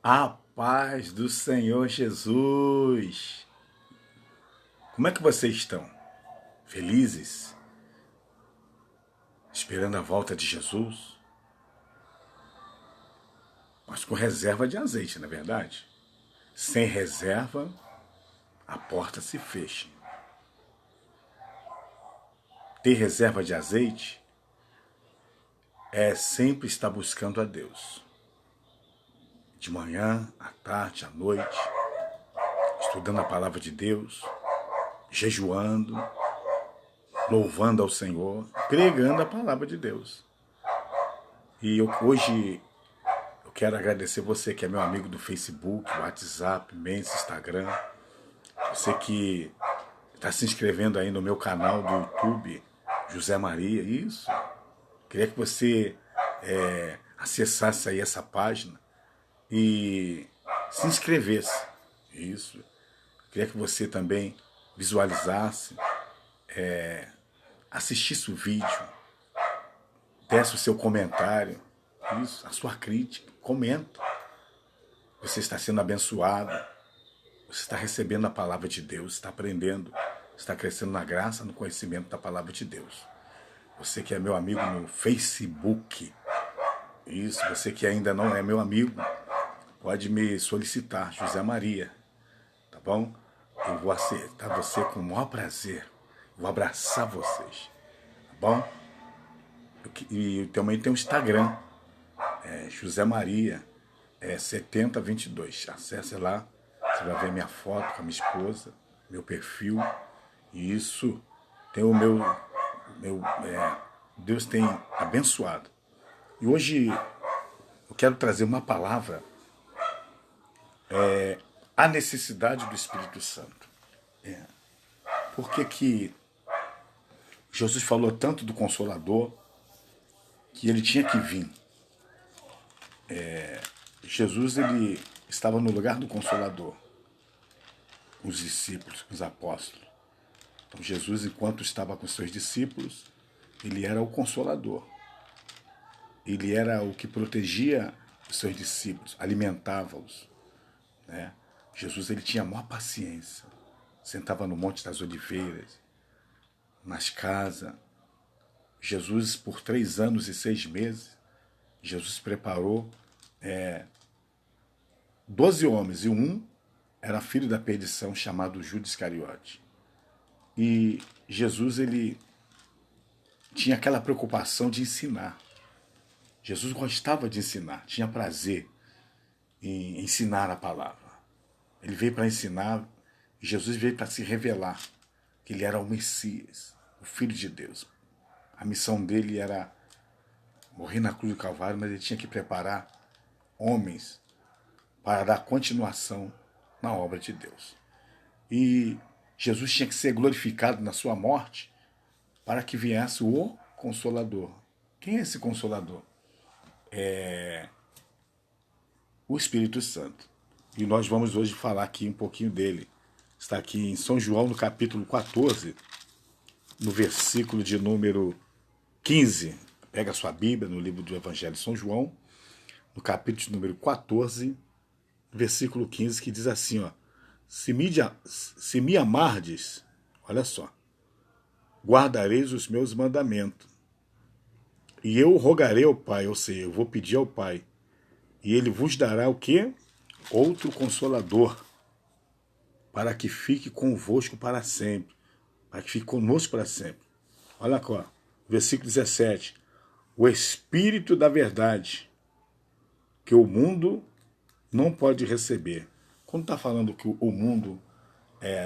A paz do Senhor Jesus. Como é que vocês estão? Felizes? Esperando a volta de Jesus? Mas com reserva de azeite, não é verdade? Sem reserva, a porta se fecha. Ter reserva de azeite é sempre estar buscando a Deus. De manhã, à tarde, à noite, estudando a palavra de Deus, jejuando, louvando ao Senhor, pregando a palavra de Deus. E hoje eu quero agradecer você que é meu amigo do Facebook, WhatsApp, Mensa, Instagram. Você que está se inscrevendo aí no meu canal do YouTube, José Maria, isso. Queria que você acessasse aí essa página e se inscrevesse. Isso. Queria que você também visualizasse, assistisse o vídeo, desse o seu comentário, isso, a sua crítica, comenta. Você está sendo abençoado, você está recebendo a palavra de Deus, está aprendendo, está crescendo na graça, no conhecimento da palavra de Deus. Você que é meu amigo no Facebook, isso, você que ainda não é meu amigo, pode me solicitar, José Maria, tá bom? Eu vou aceitar você com o maior prazer, vou abraçar vocês, tá bom? E também tem o Instagram, José Maria 7022. Acesse lá, você vai ver minha foto com a minha esposa, meu perfil. E isso tem o Deus tem abençoado. E hoje eu quero trazer uma palavra, a necessidade do Espírito Santo. Por que que Jesus falou tanto do Consolador que ele tinha que vir? Jesus ele estava no lugar do Consolador, os discípulos, os apóstolos. Então Jesus, enquanto estava com seus discípulos, ele era o Consolador. Ele era o que protegia os seus discípulos, alimentava-os, né? Jesus ele tinha a maior paciência. Sentava no Monte das Oliveiras, nas casas. Jesus, por 3 anos e 6 meses, Jesus preparou 12 homens, e um era filho da perdição, chamado Judas Iscariote. E Jesus ele tinha aquela preocupação de ensinar. Jesus gostava de ensinar, tinha prazer em ensinar a palavra. Ele veio para ensinar, e Jesus veio para se revelar que ele era o Messias, o Filho de Deus. A missão dele era morrer na cruz do Calvário, mas ele tinha que preparar homens para dar continuação na obra de Deus. E Jesus tinha que ser glorificado na sua morte para que viesse o Consolador. Quem é esse Consolador? O Espírito Santo. E nós vamos hoje falar aqui um pouquinho dele. Está aqui em São João, no capítulo 14, no versículo de número 15. Pega a sua Bíblia no livro do Evangelho de São João, no capítulo de número 14, versículo 15, que diz assim, ó: se me amardes, olha só, guardareis os meus mandamentos, e eu rogarei ao Pai, ou seja, eu vou pedir ao Pai, e ele vos dará o quê? Outro Consolador, para que fique convosco para sempre, para que fique conosco para sempre. Olha aqui, ó, versículo 17. O Espírito da verdade, que o mundo não pode receber. Quando está falando que o mundo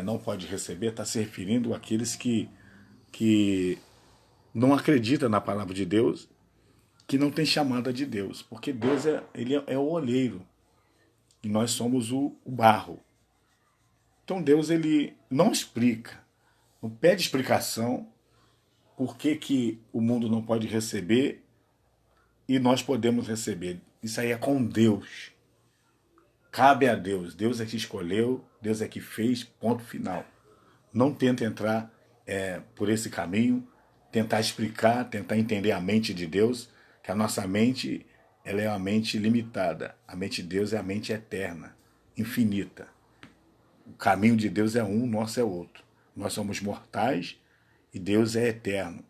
não pode receber, está se referindo àqueles que não acreditam na palavra de Deus, que não tem chamada de Deus, porque Deus ele é o olheiro e nós somos o barro. Então Deus ele não explica, não pede explicação por que o mundo não pode receber e nós podemos receber. Isso aí é com Deus. Cabe a Deus. Deus é que escolheu, Deus é que fez, ponto final. Não tenta entrar por esse caminho, tentar explicar, tentar entender a mente de Deus, que a nossa mente ela é uma mente limitada. A mente de Deus é a mente eterna, infinita. O caminho de Deus é um, o nosso é outro. Nós somos mortais e Deus é eterno.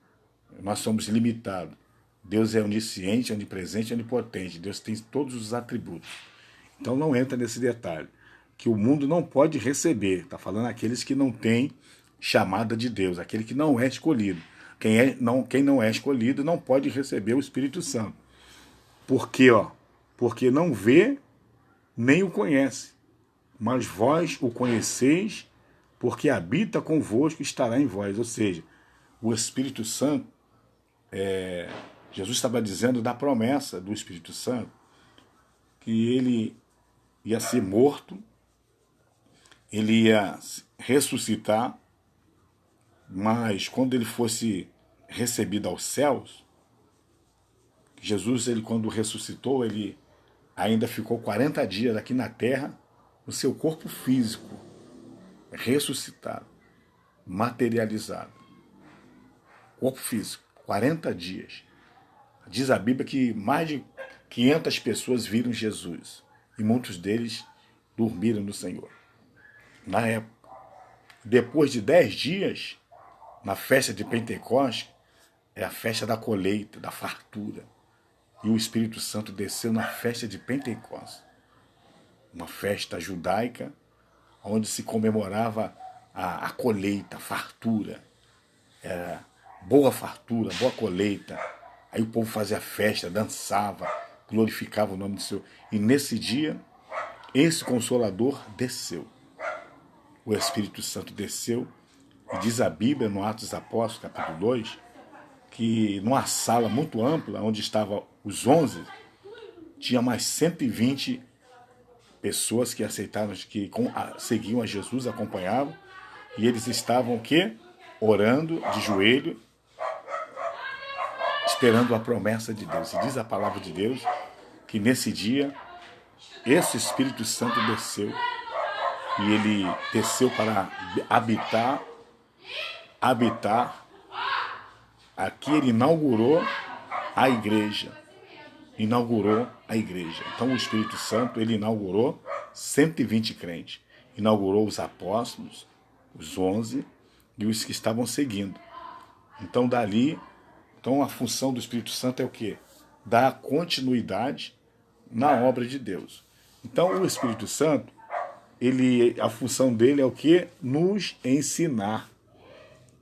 Nós somos limitados. Deus é onisciente, onipresente, onipotente. Deus tem todos os atributos. Então não entra nesse detalhe. Que o mundo não pode receber. Está falando aqueles que não têm chamada de Deus, aquele que não é escolhido. Quem não é escolhido não pode receber o Espírito Santo. Por quê? Porque não vê nem o conhece. Mas vós o conheceis, porque habita convosco e estará em vós. Ou seja, o Espírito Santo, Jesus estava dizendo da promessa do Espírito Santo, que ele ia ser morto, ele ia ressuscitar, mas quando ele fosse recebido aos céus, Jesus, ele quando ressuscitou, ele ainda ficou 40 dias aqui na terra, no seu corpo físico, ressuscitado, materializado. Corpo físico, 40 dias. Diz a Bíblia que mais de 500 pessoas viram Jesus, e muitos deles dormiram no Senhor. Na época, depois de 10 dias, na festa de Pentecostes, é a festa da colheita, da fartura. E o Espírito Santo desceu na festa de Pentecostes, uma festa judaica, onde se comemorava a colheita, a fartura. Era boa fartura, boa colheita. Aí o povo fazia festa, dançava, glorificava o nome do Senhor. E nesse dia, esse Consolador desceu. O Espírito Santo desceu, e diz a Bíblia, no Atos dos Apóstolos, capítulo 2, que numa sala muito ampla, onde estavam os 11, tinha mais 120 pessoas que aceitaram, que seguiam a Jesus, acompanhavam, e eles estavam o quê? Orando de joelho, esperando a promessa de Deus. E diz a palavra de Deus que nesse dia, esse Espírito Santo desceu, e ele desceu para habitar. Aqui ele inaugurou a igreja. Então o Espírito Santo, ele inaugurou 120 crentes. Inaugurou os apóstolos, os 11, e os que estavam seguindo. Então dali, a função do Espírito Santo é o quê? Dar continuidade na obra de Deus. Então o Espírito Santo, a função dele é o quê? Nos ensinar,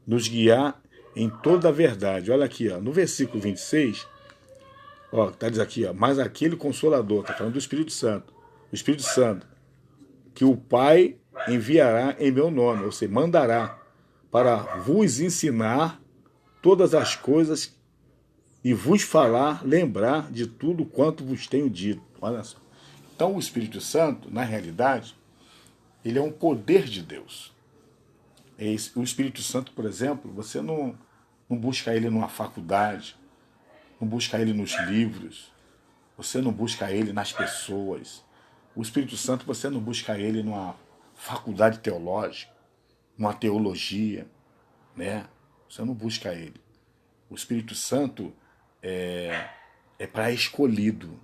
nos guiar em toda a verdade. Olha aqui, no versículo 26, diz aqui, mas aquele Consolador, está falando do Espírito Santo, o Espírito Santo, que o Pai enviará em meu nome, ou seja, mandará, para vos ensinar todas as coisas e vos lembrar de tudo quanto vos tenho dito. Olha só. Então o Espírito Santo, na realidade, ele é um poder de Deus. O Espírito Santo, por exemplo, você não busca ele numa faculdade, não busca ele nos livros, você não busca ele nas pessoas. O Espírito Santo, você não busca ele numa faculdade teológica, numa teologia, né? Você não busca ele. O Espírito Santo é para escolhido.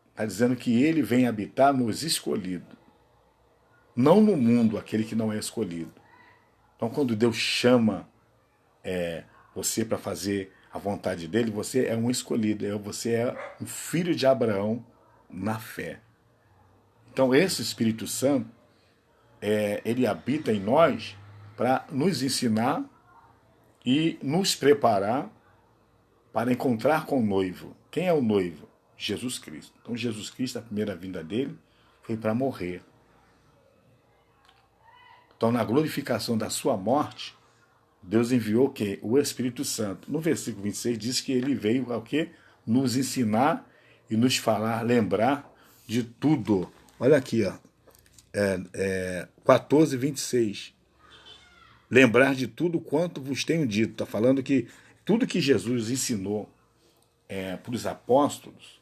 Está dizendo que ele vem habitar nos escolhidos, não no mundo, aquele que não é escolhido. Então, quando Deus chama você para fazer a vontade dele, você é um escolhido, você é um filho de Abraão na fé. Então, esse Espírito Santo, ele habita em nós para nos ensinar e nos preparar para encontrar com o noivo. Quem é o noivo? Jesus Cristo. Então, Jesus Cristo, a primeira vinda dele, foi para morrer. Então, na glorificação da sua morte, Deus enviou o quê? O Espírito Santo. No versículo 26 diz que ele veio ao quê? Nos ensinar e nos lembrar de tudo. Olha aqui, 14, 26. Lembrar de tudo quanto vos tenho dito. Está falando que tudo que Jesus ensinou para os apóstolos,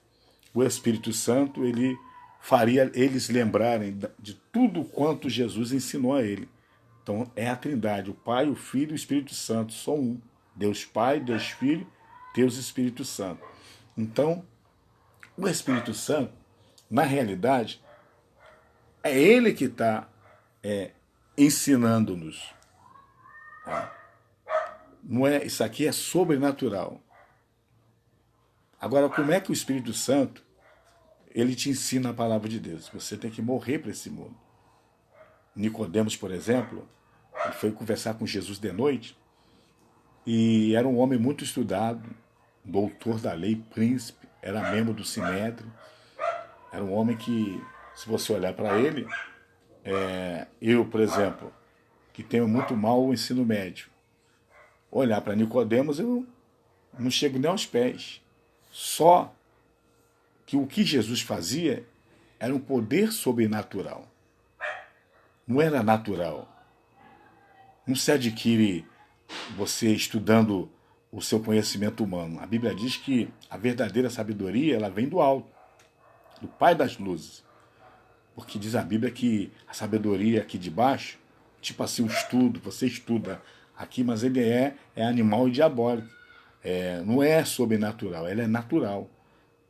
o Espírito Santo, ele faria eles lembrarem de tudo quanto Jesus ensinou a ele. Então é a Trindade, o Pai, o Filho e o Espírito Santo, só um. Deus Pai, Deus Filho, Deus Espírito Santo. Então O Espírito Santo, na realidade, é ele que está ensinando-nos. Não é, isso aqui é sobrenatural. Agora, como é que o Espírito Santo ele te ensina a palavra de Deus? Você tem que morrer para esse mundo. Nicodemos, por exemplo, ele foi conversar com Jesus de noite e era um homem muito estudado, doutor da lei, príncipe, era membro do Sinédrio. Era um homem que, se você olhar para ele, eu, por exemplo, que tenho muito mal o ensino médio, olhar para Nicodemos, eu não chego nem aos pés. Só que o que Jesus fazia era um poder sobrenatural. Não era natural. Não se adquire você estudando o seu conhecimento humano. A Bíblia diz que a verdadeira sabedoria ela vem do alto, do Pai das luzes. Porque diz a Bíblia que a sabedoria aqui de baixo, tipo assim, o estudo, você estuda aqui, mas ele é animal e diabólico. Não é sobrenatural, ela é natural.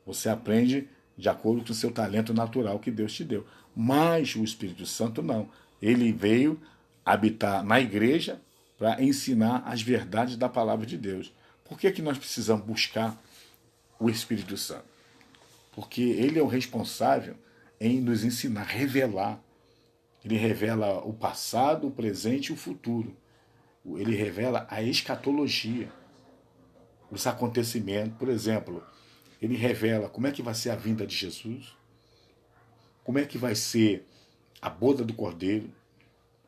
Você aprende de acordo com o seu talento natural que Deus te deu. Mas o Espírito Santo não. Ele veio habitar na igreja para ensinar as verdades da palavra de Deus. Por que nós precisamos buscar o Espírito Santo? Porque ele é o responsável em nos ensinar, revelar. Ele revela o passado, o presente e o futuro. Ele revela a escatologia, os acontecimentos. Por exemplo, ele revela como é que vai ser a vinda de Jesus, como é que vai ser a boda do Cordeiro.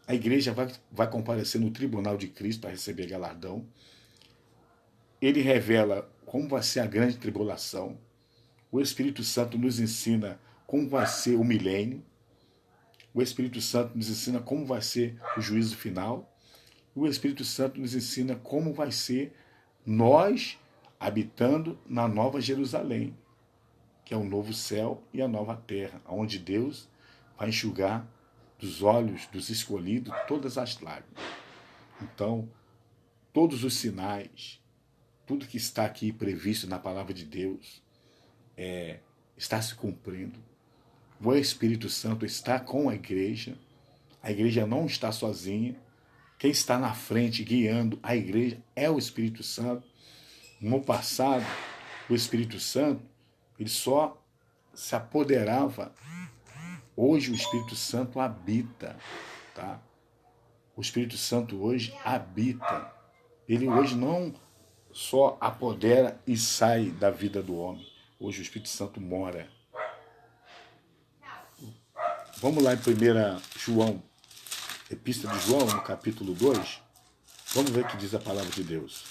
A igreja vai comparecer no tribunal de Cristo para receber galardão. Ele revela como vai ser a grande tribulação. O Espírito Santo nos ensina como vai ser o milênio. O Espírito Santo nos ensina como vai ser o juízo final. O Espírito Santo nos ensina como vai ser nós habitando na Nova Jerusalém, que é o novo céu e a nova terra, onde Deus vai enxugar dos olhos dos escolhidos todas as lágrimas. Então, todos os sinais, tudo que está aqui previsto na palavra de Deus, está se cumprindo. O Espírito Santo está com a igreja não está sozinha. Quem está na frente, guiando a igreja, é o Espírito Santo. No passado, o Espírito Santo, ele só se apoderava. Hoje o Espírito Santo habita, tá? O Espírito Santo hoje habita. Ele hoje não só apodera e sai da vida do homem. Hoje o Espírito Santo mora. Vamos lá em 1 João, Epístola de João, no capítulo 2. Vamos ver o que diz a palavra de Deus.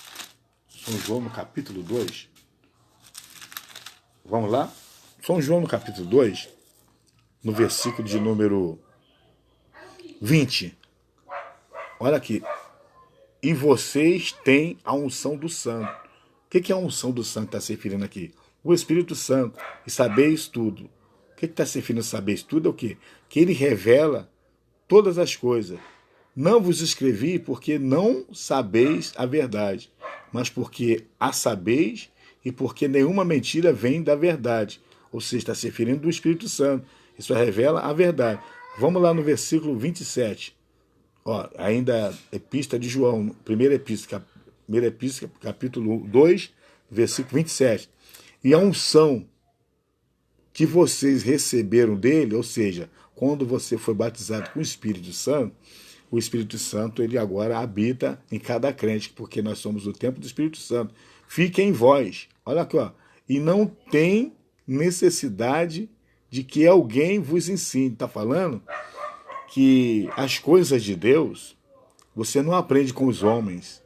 São João, no capítulo 2. Vamos lá? São João, no capítulo 2, no versículo de número 20. Olha aqui. E vocês têm a unção do Santo. O que é a unção do Santo que está se referindo aqui? O Espírito Santo. E sabeis tudo. O que está se referindo a sabeis tudo? É o quê? Que ele revela todas as coisas. Não vos escrevi porque não sabeis a verdade, mas porque a sabeis e porque nenhuma mentira vem da verdade. Ou seja, está se referindo do Espírito Santo. Isso revela a verdade. Vamos lá no versículo 27. Ainda Epístola de João, primeira epístola, capítulo 2, versículo 27. E a unção que vocês receberam dele, ou seja, quando você foi batizado com o Espírito Santo, ele agora habita em cada crente, porque nós somos o templo do Espírito Santo. Fique em vós. Olha aqui, e não tem necessidade de que alguém vos ensine. Está falando que as coisas de Deus, você não aprende com os homens.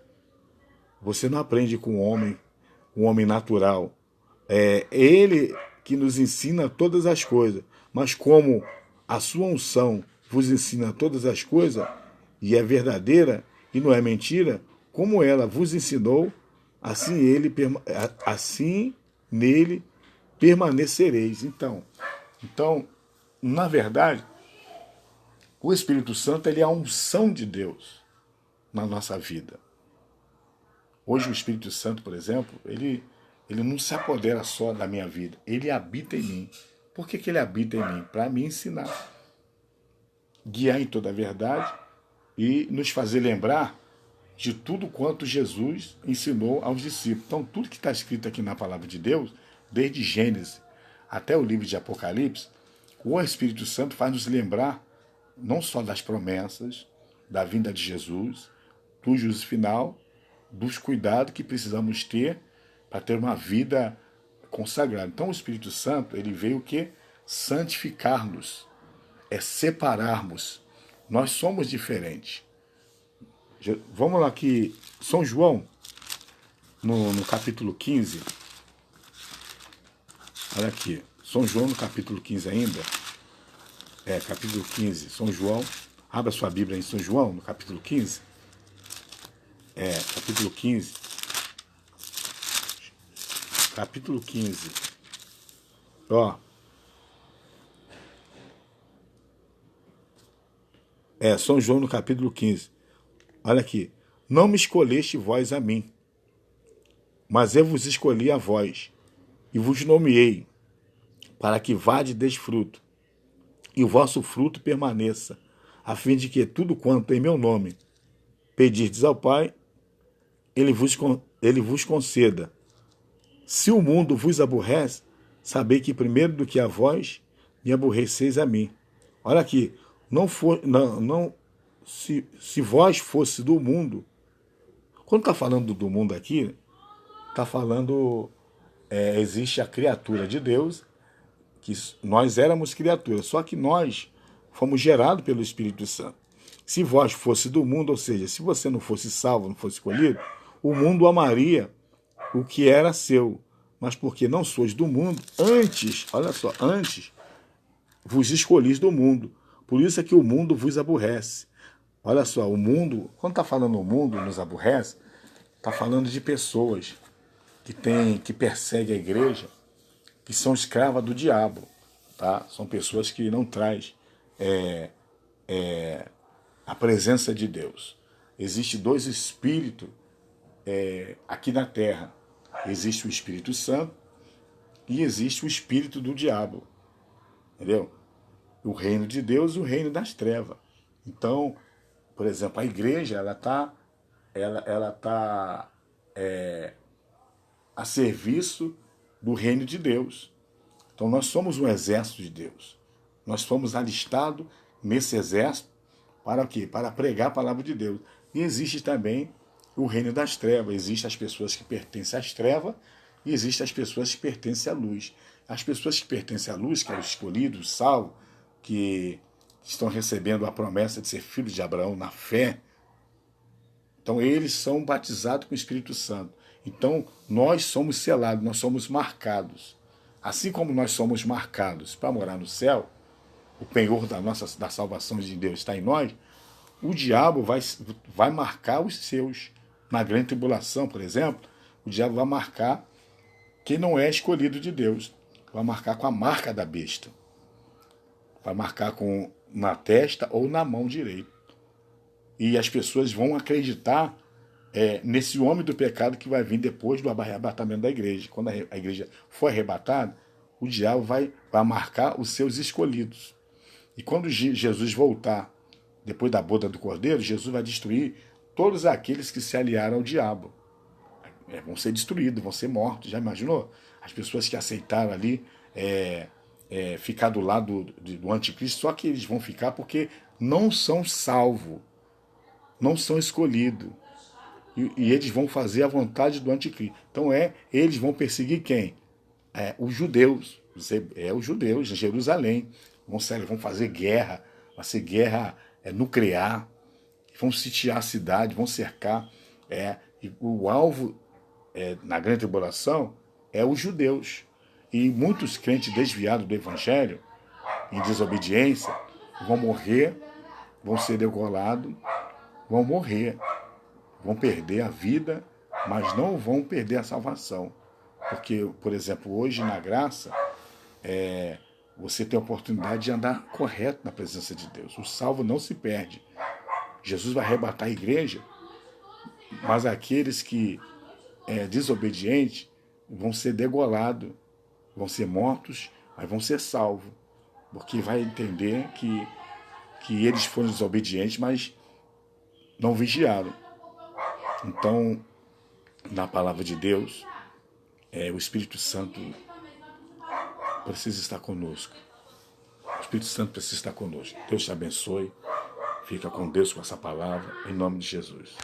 Você não aprende com o homem natural. É ele que nos ensina todas as coisas. Mas como a sua unção vos ensina todas as coisas, e é verdadeira e não é mentira, como ela vos ensinou, assim nele permanecereis. Então, na verdade, o Espírito Santo ele é a unção de Deus na nossa vida. Hoje o Espírito Santo, por exemplo, ele Ele não se apodera só da minha vida, ele habita em mim. Por que ele habita em mim? Para me ensinar, guiar em toda a verdade e nos fazer lembrar de tudo quanto Jesus ensinou aos discípulos. Então, tudo que está escrito aqui na palavra de Deus, desde Gênesis até o livro de Apocalipse, o Espírito Santo faz nos lembrar não só das promessas, da vinda de Jesus, do juízo final, dos cuidados que precisamos ter para ter uma vida consagrada. Então, o Espírito Santo, ele veio o quê? Santificar-nos, é separarmos. Nós somos diferentes. Vamos lá aqui, São João, no capítulo 15. Olha aqui, São João no capítulo 15 ainda. Capítulo 15, São João. Abra sua Bíblia em São João, no capítulo 15. Capítulo 15. Capítulo 15. Ó. São João no capítulo 15. Olha aqui. Não me escolheste vós a mim, mas eu vos escolhi a vós, e vos nomeei, para que vade e deis fruto, e o vosso fruto permaneça, a fim de que tudo quanto em meu nome pedirdes ao Pai, ele vos conceda. Se o mundo vos aborrece, sabei que primeiro do que a vós, me aborreceis a mim. Olha aqui, se vós fosse do mundo, quando está falando do mundo aqui, está falando, existe a criatura de Deus, que nós éramos criaturas, só que nós fomos gerados pelo Espírito Santo. Se vós fosse do mundo, ou seja, se você não fosse salvo, não fosse escolhido, o mundo amaria o que era seu. Mas porque não sois do mundo, antes, olha só, antes vos escolhis do mundo. Por isso é que o mundo vos aborrece. Olha só, o mundo, quando está falando o mundo nos aborrece, está falando de pessoas que perseguem a igreja, que são escravas do diabo, tá? São pessoas que não trazem a presença de Deus. Existem dois espíritos aqui na Terra. Existe o Espírito Santo e existe o espírito do diabo. Entendeu? O reino de Deus e o reino das trevas. Então, por exemplo, a igreja ela tá a serviço do reino de Deus. Então nós somos um exército de Deus. Nós fomos alistados nesse exército para o quê? Para pregar a palavra de Deus. E existe também o reino das trevas. Existem as pessoas que pertencem às trevas e existem as pessoas que pertencem à luz. As pessoas que pertencem à luz, que é o escolhido, o salvo, que estão recebendo a promessa de ser filhos de Abraão na fé, então eles são batizados com o Espírito Santo. Então nós somos selados, nós somos marcados. Assim como nós somos marcados para morar no céu, o penhor da salvação de Deus está em nós, o diabo vai marcar os seus. Na grande tribulação, por exemplo, o diabo vai marcar quem não é escolhido de Deus. Vai marcar com a marca da besta. Vai marcar na testa ou na mão direita. E as pessoas vão acreditar nesse homem do pecado que vai vir depois do arrebatamento da igreja. Quando a igreja for arrebatada, o diabo vai marcar os seus escolhidos. E quando Jesus voltar, depois da boda do Cordeiro, Jesus vai destruir todos aqueles que se aliaram ao diabo. Vão ser destruídos, vão ser mortos. Já imaginou? As pessoas que aceitaram ali ficar do lado do anticristo, só que eles vão ficar porque não são salvos, não são escolhidos. E eles vão fazer a vontade do anticristo. Então eles vão perseguir quem? Os judeus. Os judeus de Jerusalém. Vão fazer guerra, vai ser guerra nuclear, vão sitiar a cidade, vão cercar. E o alvo na grande tribulação é os judeus. E muitos crentes desviados do evangelho, em desobediência, vão morrer, vão ser degolados, vão morrer, vão perder a vida, mas não vão perder a salvação. Porque, por exemplo, hoje na graça, você tem a oportunidade de andar correto na presença de Deus. O salvo não se perde. Jesus vai arrebatar a igreja, mas aqueles que desobedientes vão ser degolados, vão ser mortos, mas vão ser salvos, porque vai entender que eles foram desobedientes, mas não vigiaram. Então, na palavra de Deus, o Espírito Santo precisa estar conosco. O Espírito Santo precisa estar conosco. Deus te abençoe. Fica com Deus com essa palavra, em nome de Jesus.